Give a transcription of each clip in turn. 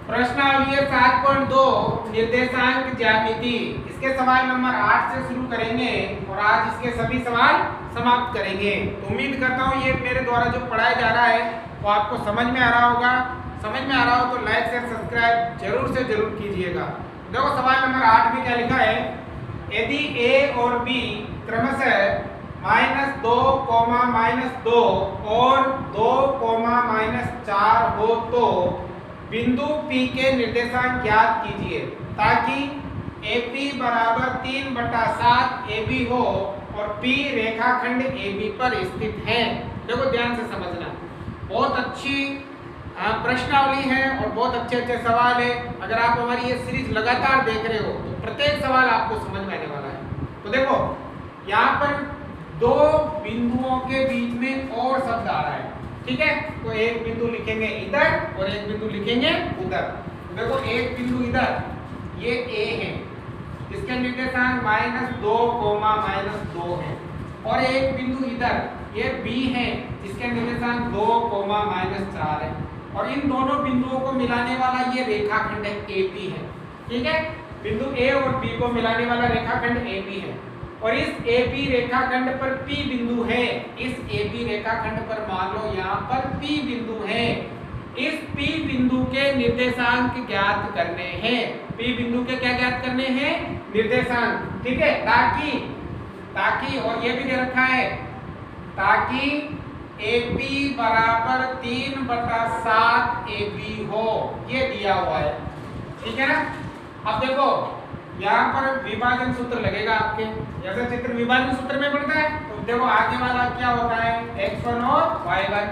प्रश्नावली 7.2 निर्देशांक ज्यामिति। इसके सवाल नंबर 8 से शुरू करेंगे और आज इसके सभी सवाल समाप्त करेंगे। तो उम्मीद करता हूँ ये मेरे द्वारा जो पढ़ाया जा रहा है वो आपको समझ में आ रहा होगा। समझ में आ रहा हो तो लाइक शेयर सब्सक्राइब जरूर से जरूर कीजिएगा। देखो सवाल नंबर 8 में क्या लिखा है, यदि ए और बी क्रमशः -2, -2 और 2, -4 हो तो बिंदु P के निर्देशांक ज्ञात कीजिए ताकि AP बराबर 3/7 AB हो और P रेखाखंड AB पर स्थित है। देखो ध्यान से समझना, बहुत अच्छी प्रश्नावली है और बहुत अच्छे सवाल है। अगर आप हमारी ये सीरीज लगातार देख रहे हो तो प्रत्येक सवाल आपको समझ में आने वाला है। तो देखो यहाँ पर दो बिंदुओं के बीच में और शब्द आ रहा है, ठीक है। तो एक बिंदु लिखेंगे इधर और एक बिंदु लिखेंगे उधर। देखो एक बिंदु इधर ये A है, इसके निर्देशांक -2, -2 है और एक बिंदु इधर ये B है, इसके निर्देशांक 2, -4 है और इन दोनों बिंदुओं को मिलाने वाला ये रेखाखंड AP है, ठीक है। बिंदु A और B को मिलाने वाला रेखाखंड AP है और इस AP रेखाखंड पर P बिंदु है। इस AP रेखाखंड पर मान लो यहाँ पर P बिंदु है। इस P बिंदु के निर्देशांक ज्ञात करने हैं। P बिंदु के क्या ज्ञात करने हैं? निर्देशांक, ठीक है। ताकि और ये भी दे रखा है ताकि AP बराबर 3/7 AB हो, ये दिया हुआ है, ठीक है ना। अब देखो यहाँ पर विभाजन सूत्र लगेगा आपके, जैसे चित्र विभाजन सूत्र में पढ़ता है। तो देखो आगे वाला क्या होता है, x1 और y1,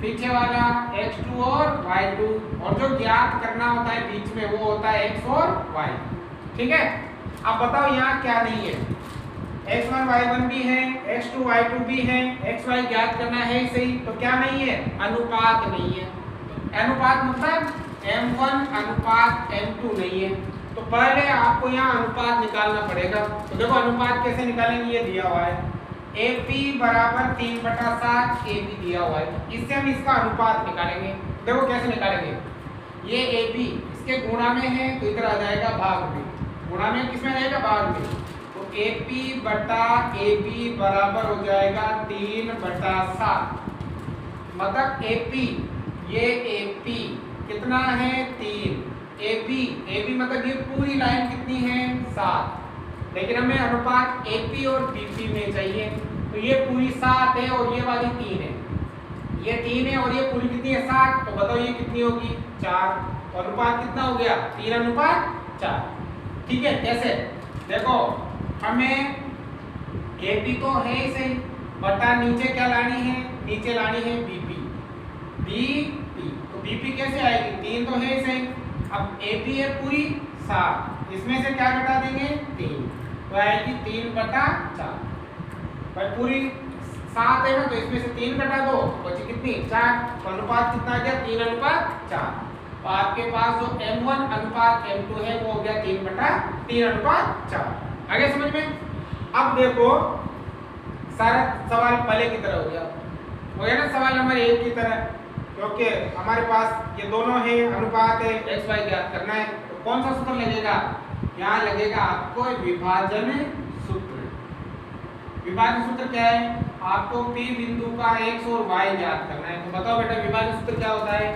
पीछे वाला x2 और y2 और जो ज्ञात करना होता है बीच में वो होता है x और y, ठीक है। अब बताओ यहाँ क्या नहीं है, x1 y1 भी है, x2 y2 भी है, xy ज्ञात करना है सही। तो क्या नहीं है, अनुपात नहीं है। तो अनुपात मतलब m1 अनुपात m2 नहीं है। तो पहले आपको यहाँ अनुपात निकालना पड़ेगा। तो देखो अनुपात कैसे निकालेंगे, ये दिया हुआ है AP बराबर 3/7 AB दिया हुआ है। इससे हम इसका अनुपात निकालेंगे। देखो कैसे निकालेंगे, ये AB इसके गुणा में है तो इधर आ जाएगा भाग में, गुणा में किसमें आ जाएगा, भाग में। तो AP बटा AB बराबर हो जाएगा 3/7, मतलब AP ये AP कितना है 3, AB मतलब ये पूरी लाइन कितनी है 7, लेकिन हमें अनुपात AP और BP में चाहिए। तो ये पूरी 7 है और ये वाली 3 है, ये 3 है और ये पूरी कितनी है 7। तो बताओ ये कितनी होगी 4, तो अनुपात कितना हो गया 3/4, ठीक है। कैसे देखो, हमें AP तो है ही सही, बटा नीचे क्या लानी है, नीचे लानी है BP। तो BP कैसे आएगी, 3 तो है ही सही। अब AP है पूरी 7, इसमें से क्या घटा देंगे 3, तो आएगी 3/4। भाई पूरी 7 है ना, तो इसमें से 3 घटा दो, बची कितनी 4। तो अनुपात कितना आ गया 3/4। तो आपके पास जो m1 अनुपात m2 है वो हो गया 3/4। आगे समझ में। अब देखो सारा सवाल पहले की तरह हो गया ना, सवाल नंबर 1 की तरह, क्योंकि हमारे पास ये दोनों है, अनुपात है, xy ज्ञात करना है। तो कौन सा सूत्र लगेगा, यहाँ लगेगा आपको विभाजन सूत्र। विभाजन सूत्र क्या है, आपको P बिंदु का x और y ज्ञात करना है। तो बताओ बेटा विभाजन सूत्र क्या होता है,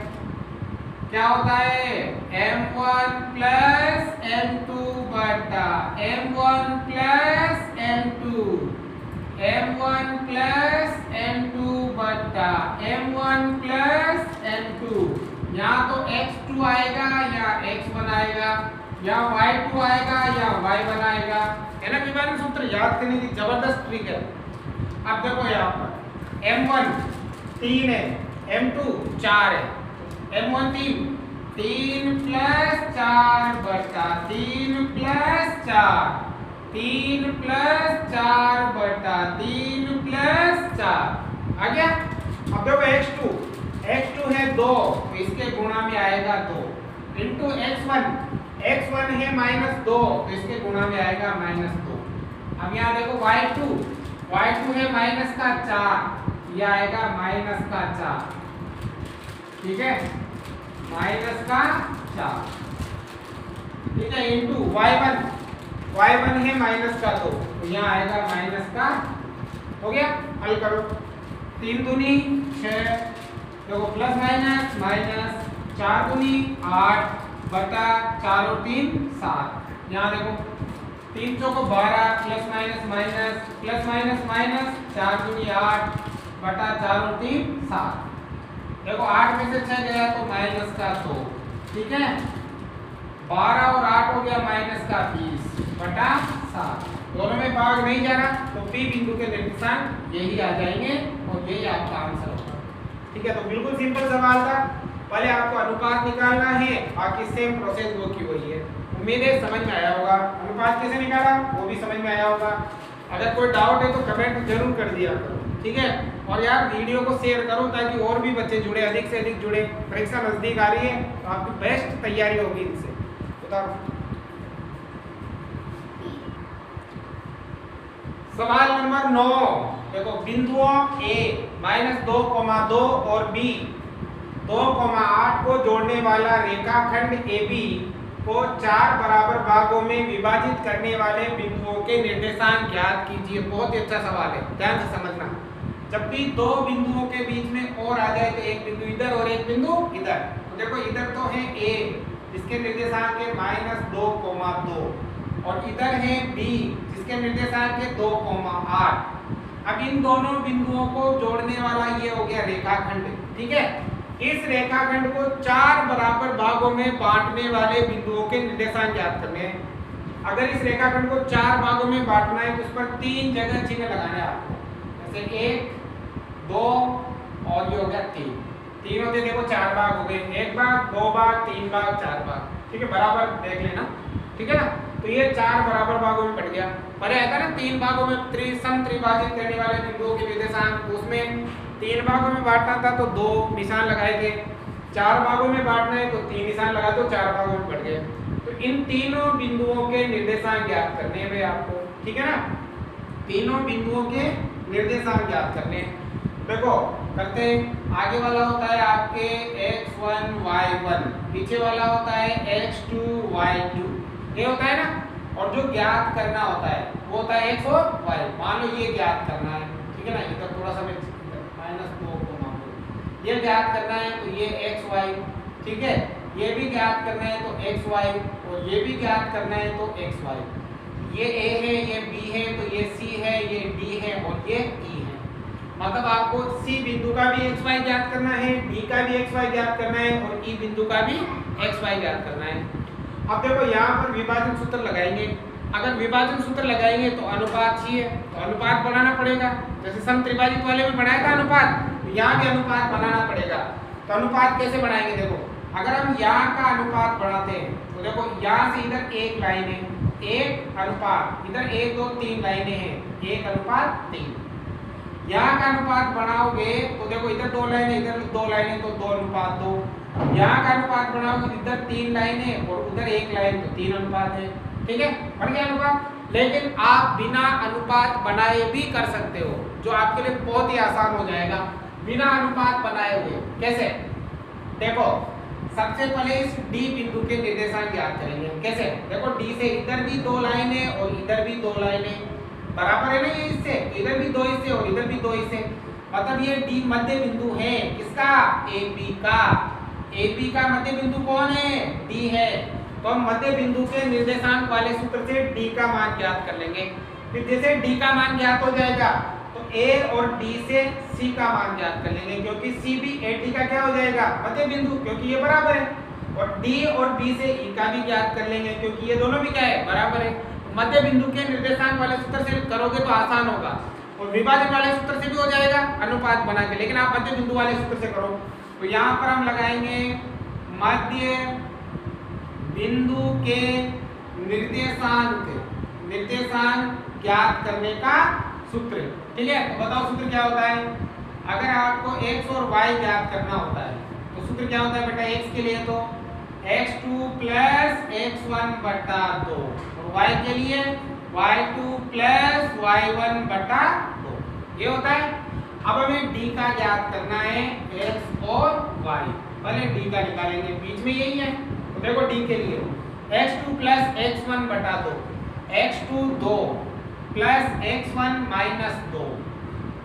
m1 प्लस m2 बटा m1 plus m2, m1 plus m2 बटा m1 प्लस m2। यहाँ तो x2 आएगा या x1 आएगा, या y2 आएगा या y1 आएगा, है ना। विभाजन सूत्र याद करने की जबरदस्त ट्रिक है। अब देखो यहाँ पर m1 3 है, m2 4 है, m1 3 प्लस 4 बटा 3 प्लस 4, 3 प्लस 4 बटा 3 प्लस 4 आ गया। अब देखो x2 है 2, तो इसके गुणा में आएगा 2 इंटू x1 है -2, तो इसके गुणा में आएगा -2। अब यहाँ देखो y2 है -4, ये आएगा -4, ठीक है, -4 4, ठीक है, इंटू y1, y1 है माइनस का 2, तो यहाँ आएगा माइनस का, हो गया, हल करो, 3 दूनी 6, देखो प्लस माइनस माइनस, 4 दूनी 8 बटा 4 और 3 7, यहाँ देखो 3 चौको 12 plus minus minus plus minus minus, 4 दूनी 8 बटा 4 और 3 7, देखो 8 में से 6 गया तो माइनस का 2, ठीक है, 12 और 8 हो गया माइनस का 20 बटा 7, दोनों में भाग नहीं जा रहा तो P बिंदु के निर्देशांक यही आ जाएंगे और यही आपका आंसर होगा, ठीक है। तो बिल्कुल सिंपल सवाल था, पहले आपको अनुपात निकालना है, बाकी सेम प्रोसेस वो की वही है। उम्मीद है समझ में आया होगा, अनुपात कैसे निकाला वो भी समझ में आया होगा। अगर कोई डाउट है तो कमेंट जरूर कर दिया करो, ठीक है। और यार वीडियो को शेयर करो ताकि और भी बच्चे जुड़े, अधिक से अधिक जुड़े, परीक्षा नजदीक आ रही है तो आपकी बेस्ट तैयारी होगी इनसे। बताओ सवाल नंबर 9, देखो बिंदुओं A -2,2 और B 2,8 को जोड़ने वाला रेखाखंड AB को 4 बराबर भागों में विभाजित करने वाले बिंदुओं के निर्देशांक ज्ञात कीजिए। बहुत ही अच्छा सवाल है, ध्यान से समझना। जब भी दो बिंदुओं के बीच में और आ जाए तो एक बिंदु इधर और एक बिंदु इधर, तो देखो इधर तो है A जिसके निर्देशांक है -2,2 और इधर है B जिसके निर्देशांक है 2,8। अब इन दोनों बिंदुओं को जोड़ने वाला ये हो गया रेखाखंड, ठीक है। इस रेखाखंड को 4 बराबर भागों में बांटने वाले बिंदुओं के निर्देशांक ज्ञात करने हैं। अगर इस रेखाखंड को 4 भागों में बांटना है तो उस पर 3 जगह चिन्ह लगाने हैं आपको, जैसे 1 2 और ये हो गया 3। 3 होते देखो 4 भाग हो गए, 1 भाग 2 भाग 3 भाग 4 भाग, ठीक है, बराबर देख लेना, ठीक है ना। तो ये 4 बराबर भागों में बट गया। पहले आया था ना 3 भागों में त्रिभाजित करने वाले बिंदुओं के निर्देशांक, उसमें 3 भागों में बांटना था तो 2 निशान लगाए थे, 4 भागों में बांटना है तो 3 निशान लगा दो, 4 भागों में बढ़ गए। तो इन तीनों बिंदुओं के निर्देशांक ज्ञात करने हैं आपको, ठीक है ना। तीनों बिंदुओं के निर्देशांक ज्ञात करने हैं। देखो करते हैं, आगे वाला होता है आपके x1 y1, पीछे वाला होता है x2 y2, ये होता है ना। और जो ज्ञात करना होता है वो होता है x और y। मान लो ये ज्ञात करना है, ठीक है ना, इधर थोड़ा सा -2 को मान लो, ये ज्ञात करना है तो ये xy, ठीक है, ये भी ज्ञात करना है तो xy और ये भी ज्ञात करना है तो xy। ये a है, ये b है, तो ये c है, ये d है और ये e है। मतलब आपको C बिंदु का भी xy ज्ञात करना है, D का भी xy ज्ञात करना है और E बिंदु का भी xy ज्ञात करना है। अब देखो यहाँ पर विभाजन सूत्र लगाएंगे। अगर विभाजन सूत्र लगाएंगे तो अनुपात चाहिए, तो अनुपात बनाना पड़ेगा। जैसे सम त्रिभाजित वाले में बनाया था अनुपात, तो यहाँ भी अनुपात बनाना पड़ेगा। तो अनुपात कैसे बनाएंगे, देखो अगर हम यहाँ का अनुपात बढ़ाते हैं तो देखो यहाँ से इधर एक लाइन है, 1 अनुपात, इधर 1 2 3 लाइनें हैं, 1 अनुपात 3। यहाँ का अनुपात बनाओगे तो देखो इधर 2 लाइनें, इधर 2 लाइनें, तो 2 अनुपात 2। यहाँ का अनुपात बनाओगे इधर 3 लाइनें और उधर 1 लाइन, तो 3 अनुपात है, ठीक है, बन गया अनुपात। लेकिन आप बिना अनुपात बनाए भी कर सकते हो, जो आपके लिए बहुत ही आसान हो जाएगा, बिना अनुपात बनाए हुए। कैसे, देखो सबसे पहले इस D बिंदु के निर्देशांक ज्ञात करेंगे। कैसे, देखो D से इधर भी 2 लाइनें और इधर भी 2 लाइनें, बराबर है ना, ये इससे इधर भी 2 हिस्से और इधर भी 2 हिस्से, मतलब ये D मध्य बिंदु है किसका, AB का। AB का मध्य बिंदु कौन है, D है। तो हम मध्य बिंदु के निर्देशांक वाले सूत्र से D का मान ज्ञात कर लेंगे। फिर जैसे D का मान ज्ञात हो जाएगा तो A और D से C का मान ज्ञात कर लेंगे, क्योंकि C भी AD का क्या हो जाएगा, मध्य बिंदु, क्योंकि ये बराबर है। और D और B से E का भी ज्ञात कर लेंगे, क्योंकि ये दोनों भी क्या है, बराबर है। मध्य बिंदु के निर्देशांक वाले सूत्र से करोगे तो आसान होगा, और विभाजन वाले सूत्र से भी हो जाएगा अनुपात बना के, लेकिन आप मध्य बिंदु वाले सूत्र से करो। तो यहाँ पर हम लगाएंगे मध्य बिंदु के निर्देशांक ज्ञात करने का सूत्र, ठीक है। तो बताओ सूत्र क्या होता है। अगर आपको x और y ज्ञात करना होता है तो सूत्र क्या होता है बेटा, x के लिए तो x2 + x1 बटा 2 और y के लिए y2 + y1 बटा 2, ये होता है। अब हमें d का ज्ञात करना है, x और y। पहले d का निकालेंगे, बीच में यही है, तो तो देखो डी के लिए x2 प्लस x1 बटा 2, x2 2 प्लस x1 माइनस 2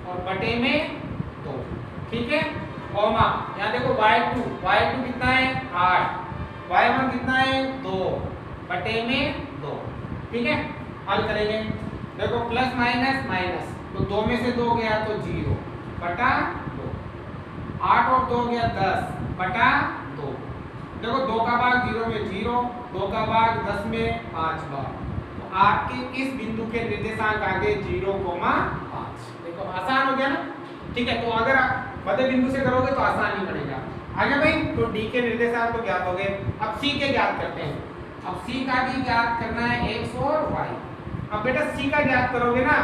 और बटे में 2, ठीक है, कॉमा यहाँ देखो y2 कितना है 8, y1 कितना है 2 बटे में 2, ठीक है। हल करेंगे, देखो प्लस माइनस माइनस, तो 2 में से 2 गया तो 0 बटा 2, 8 और 2 गया 10 बटा 2, देखो 2 का भाग 0 में 0, 2 का भाग 10 में 5 बार, तो आपके इस बिंदु के निर्देशांक आ गए 0,5। देखो आसान हो गया ना, ठीक है। तो अगर आप मध्य बिंदु से करोगे तो आसान ही पड़ेगा। आगे भाई, तो डी के निर्देशांक तो ज्ञात हो गए, अब सी के ज्ञात करते हैं। अब सी का भी ज्ञात करना है x और y। अब बेटा सी का ज्ञात करोगे ना,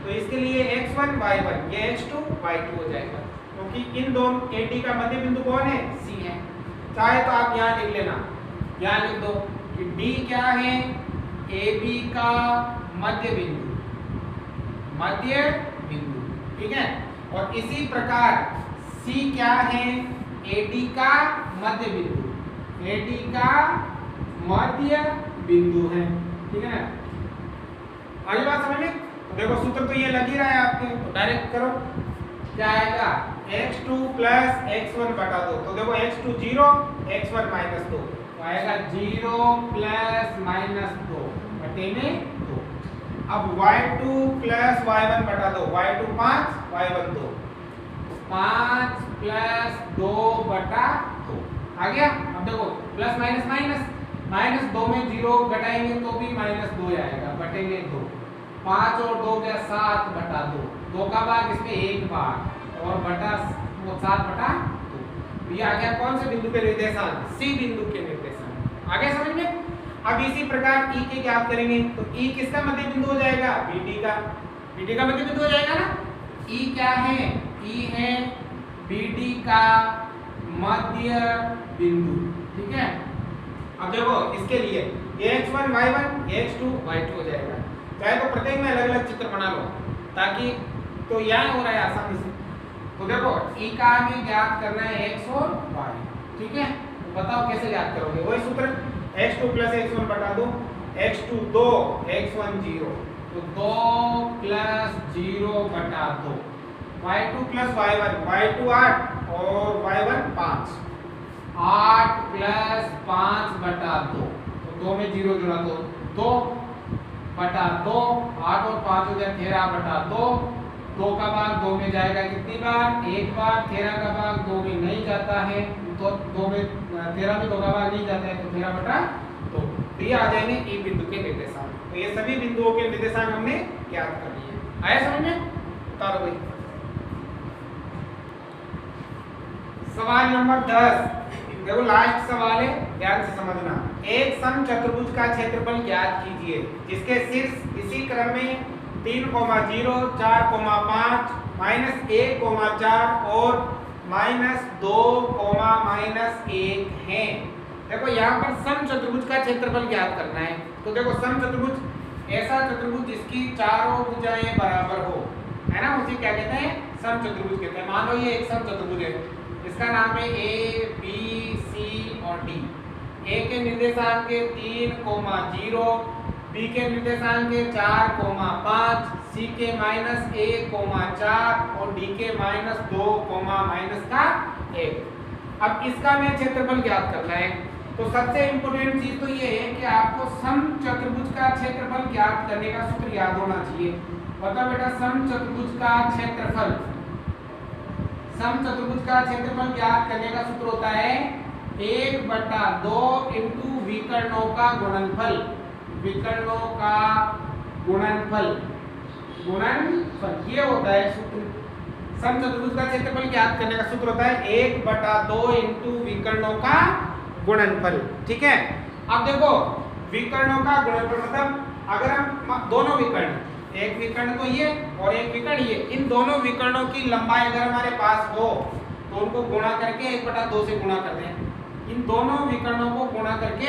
तो इसके लिए x1 y1 ये x2 y2 हो जाएगा, क्योंकि इन दोनों AD का मध्य बिंदु कौन है, C है। चाहे तो आप यहाँ लिख लेना, यहाँ लिख दो कि D क्या है, AB का मध्य बिंदु, ठीक है। और इसी प्रकार C क्या है, AD का मध्य बिंदु, AD का मध्य बिंदु है, ठीक है ना। आगे बात समझ में, तो देखो सूत्र तो ये लग ही रहा है आपके, तो डायरेक्ट करो, क्या आएगा x2 प्लस x1 बटा 2, तो देखो x2 0, x1 माइनस 2, तो आएगा 0 प्लस माइनस 2 बटे में 2। अब y2 प्लस y1 बटा 2, y2 5, y1 2, 5 प्लस 2 बटा 2 आ गया। अब देखो प्लस माइनस माइनस, माइनस 2 में 0 घटाएंगे तो भी माइनस 2 आएगा बटे में 2, 5 और 2 गया 7 बटा 2, 2 का भाग इसमें 1 बार और बटा वो 7 बटा 2। ये आ गया कौन से बिंदु के निर्देशांक, सी बिंदु के निर्देशांक। आगे समझ में। अब इसी प्रकार ई के ज्ञात करेंगे, तो ई किसका मध्य बिंदु हो जाएगा, बीडी का मध्य बिंदु हो जाएगा ना। ई क्या है, ई है बीडी का मध्य बिंदु, ठीक है। अब देखो इसके लिए x1 y1 x2 y2 हो जाएगा, चाहे तो प्रत्येक में अलग अलग चित्र बना लो ताकि, तो यहाँ हो रहा है आसानी से। तो देखो ई का भी ज्ञात करना है x और y, ठीक है। तो बताओ कैसे ज्ञात करोगे, वही सूत्र x2 प्लस x1 बटा 2, x2 2 x1 0, तो 2 प्लस 0 बटा 2, y2 प्लस y1, y2 8 और y1 5, 8 प्लस 5 बटा 2, तो 2 में 0 जुड़ा तो 2 बटा 2, 8 और 5 हो गया 13 बटा 2, 2 का भाग 2 में जाएगा कितनी बार, 1 बार, 13 का भाग 2 में नहीं जाता है, तो 2 में 13 में 2 का भाग नहीं जाता है, तो 13 बटा 2। तो ये आ जाएंगे ई बिंदु के निर्देशांक। तो ये सभी बिंदुओं के निर्देशांक हमने ज्ञात कर लिए। आया समझ में, बता दो भाई। सवाल नंबर 10, देखो लास्ट सवाल है, ध्यान से समझना। एक समचतुर्भुज का क्षेत्रफल ज्ञात कीजिए जिसके शीर्ष इसी क्रम में 3,0, 4,5, -1,4 और -2,-1 है। देखो यहाँ पर समचतुर्भुज का क्षेत्रफल ज्ञात करना है। तो देखो समचतुर्भुज ऐसा चतुर्भुज जिसकी चारों भुजाएं बराबर हो, है ना, उसे क्या कहते हैं, समचतुर्भुज कहते हैं। मान लो ये एक समचतुर्भुज है, इसका नाम है A, B, C और D। A के निर्देशांक के 3,0, B के निर्देशांक के 4,5, C के -1,4 और D के -2,-1। अब इसका मैं क्षेत्रफल ज्ञात करना है। तो सबसे इंपोर्टेंट चीज तो ये है कि आपको समचतुर्भुज का क्षेत्रफल ज्ञात करने का सूत्र याद होना चाहिए। बताओ बेटा, समचतुर्भुज का क्षेत्रफल, समचतुर्भुज का क्षेत्रफल ज्ञात करने का सूत्र होता है 1/2 इंटू विकर्णों का गुणनफल, विकर्णों का गुणनफल, ये होता है सूत्र। समचतुर्भुज का क्षेत्रफल ज्ञात करने का सूत्र होता है 1/2 इंटू विकर्णों का गुणनफल, ठीक है। अब देखो विकर्णों का गुणनफल मतलब अगर हम दोनों विकर्ण, एक विकर्ण तो ये और एक विकर्ण ये, इन दोनों विकर्णों की लंबाई अगर हमारे पास हो तो उनको गुणा करके 1/2 से गुणा कर दें। इन दोनों विकर्णों को गुणा करके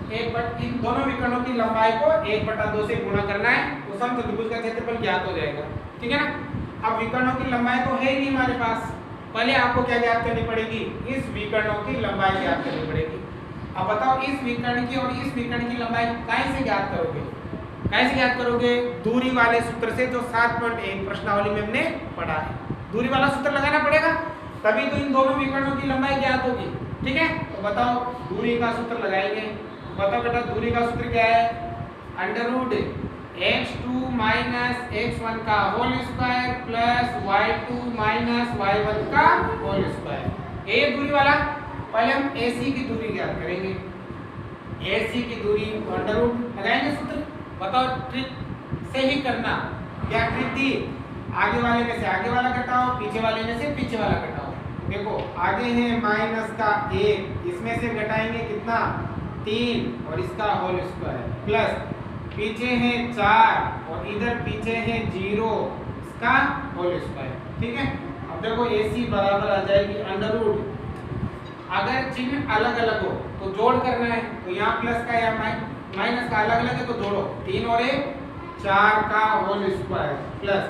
इन दोनों विकर्णों की लंबाई को 1/2 से गुणा करना है, तो समचतुर्भुज का क्षेत्रफल ज्ञात हो जाएगा, ठीक है ना। अब विकर्णों की लंबाई तो है ही नहीं हमारे पास, पहले आपको क्या ज्ञात करनी पड़ेगी, इस विकर्णों की लंबाई ज्ञात करनी पड़ेगी। अब बताओ इस विकर्ण की और इस विकर्ण की लंबाई कैसे ज्ञात करोगे? कैसे ज्ञात करोगे? दूरी वाले सूत्र से, जो 7.1 प्रश्नावली में हमने पढ़ा है। दूरी वाला सूत्र लगाना पड़ेगा, तभी तो इन दोनों विकर्णों की लंबाई ज्ञात होगी। ठीक है, तो बताओ दूरी का सूत्र लगाएंगे। बताओ बेटा दूरी का सूत्र क्या है? अंडर x2 माइनस x1 का whole square plus y2 minus y1 का होल स्क्वायर। ये दूरी वाला। पहले हम AC की दूरी ज्ञात करेंगे। AC की दूरी अंडर रूट लगाएंगे सूत्र। बताओ ट्रिक से ही करना। क्या ट्रिक दी? आगे वाले में से आगे वाला घटाओ, पीछे वाले में से पीछे वाला घटाओ। देखो आगे है माइनस का 1, इसमें से घटाएंगे कितना? 3 और इसका होल स्क्वायर प्लस पीछे है 4 और इधर पीछे है 0, इसका होल स्क्वायर। ठीक है, अब देखो AC बराबर आ जाएगी अंडर रूट। अगर चिन्ह अलग अलग हो तो जोड़ करना है, तो यहाँ प्लस का या माइनस का अलग अलग है तो जोड़ो। 3 और 1 4 का होल स्क्वायर प्लस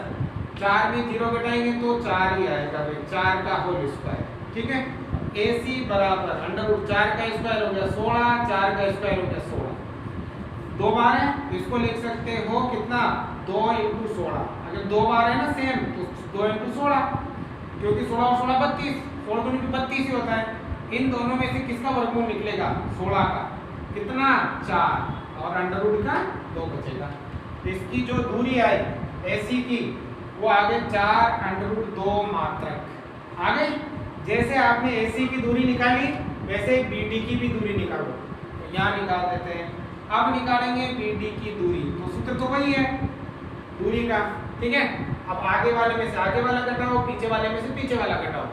4 में 0 घटाएंगे तो 4 ही आएगा भाई, 4 का होल स्क्वायर। ठीक है, AC बराबर अंडर रूट 4 का स्क्वायर हो गया 16, 4 का स्क्वायर हो गया 16। 2 बार है तो इसको लिख सकते हो कितना? 2 × 16। अगर 2 बार है ना सेम तो 2 × 16, क्योंकि 16 और 16 32, 16 दूनी 32 ही होता है। इन दोनों में से किसका वर्गमूल निकलेगा? 16 का। कितना? 4 और अंडर रूट का 2 बचेगा। तो इसकी जो दूरी आई AC की वो आगे 4 अंडर रूट 2 मात्रक। आगे जैसे आपने AC की दूरी निकाली वैसे BD की भी दूरी निकालो। तो यहाँ निकाल देते हैं। अब निकालेंगे BD की दूरी, तो सूत्र तो वही है दूरी का। ठीक है, अब आगे वाले में से आगे वाला घटाओ, पीछे वाले में से पीछे वाला घटाओ।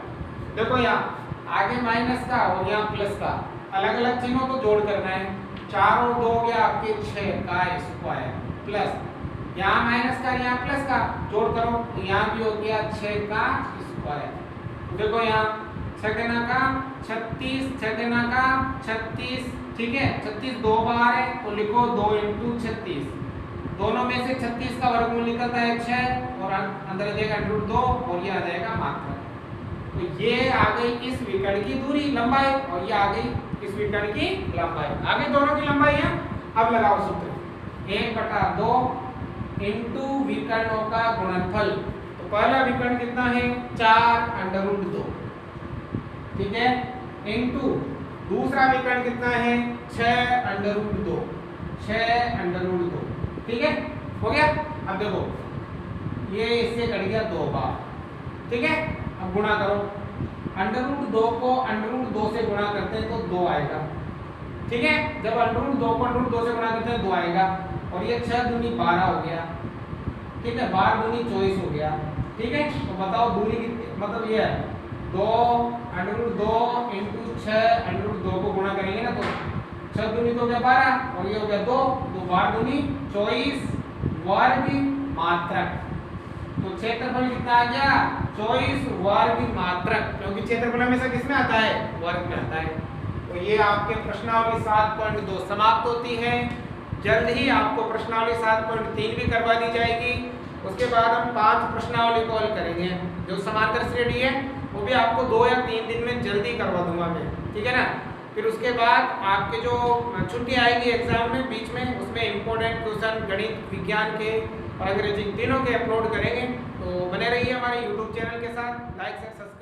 देखो यहाँ आगे माइनस का और यहाँ प्लस का, अलग अलग चिन्हों को जोड़ करना है। 4 और 2 हो गया आपके 6 का स्क्वायर प्लस यहाँ माइनस का यहाँ प्लस का जोड़ करो तो यहाँ भी हो गया 6 का स्क्वायर। देखो यहाँ 6 का 36, 6 का 36। ठीक है, 36 2 बार है तो लिखो 2 × 36। दोनों में से 36 का वर्गमूल निकलता है 6 और अंदर आ जाएगा अंडर रूट 2 और ये आ जाएगा मात्रक। तो ये आ गई इस विकर्ण की दूरी लंबाई और ये आ गई इस विकर्ण की लंबाई। आगे दोनों की लंबाई है। अब लगाओ सूत्र 1/2 इंटू विकर्णों का गुणनफल। तो पहला विकर्ण कितना है? 4 अंडर रूट 2। ठीक है, इंटू दूसरा विकर्ण कितना है? 6 अंडर रूट 2, 6 अंडर रूट 2। ठीक है, हो गया। अब देखो ये इससे कट गया 2 बार। ठीक है, अब गुणा करो। अंडर रूट 2 को अंडर रूट 2 से गुणा करते हैं तो 2 आएगा। ठीक है, जब अंडर रूट 2 को अंडर रूट 2 से गुणा करते हैं 2 आएगा। और ये 6 दूनी 12 हो गया। ठीक है, 12 दूनी 24 हो गया। ठीक है, तो बताओ दूरी कितनी? मतलब ये है 2 अंडर रूट 2 × 6 अंडर रूट 2 को गुणा करेंगे ना तो 6 दूनी तो हो गया 12 और ये हो गया 2, तो 12 दूनी 24 वर्ग मात्रक। तो क्षेत्रफल कितना आ गया? 24 वर्ग मात्रक, क्योंकि क्षेत्रफल हमेशा किसमें आता है? वर्ग में आता है। तो ये आपके प्रश्नावली 7.2 समाप्त होती है। जल्द ही आपको प्रश्नावली 7.3 भी करवा दी जाएगी। उसके बाद हम 5 प्रश्नावली कॉल करेंगे। जो समांतर श्रेणी है वो भी आपको 2 या 3 दिन में जल्दी करवा दूंगा मैं। ठीक है ना, फिर उसके बाद आपके जो छुट्टी आएगी एग्जाम में बीच में, उसमें इंपॉर्टेंट क्वेश्चन गणित विज्ञान के और अंग्रेजी तीनों के अपलोड करेंगे। तो बने रहिए हमारे YouTube चैनल के साथ। लाइक से सब्सक्राइब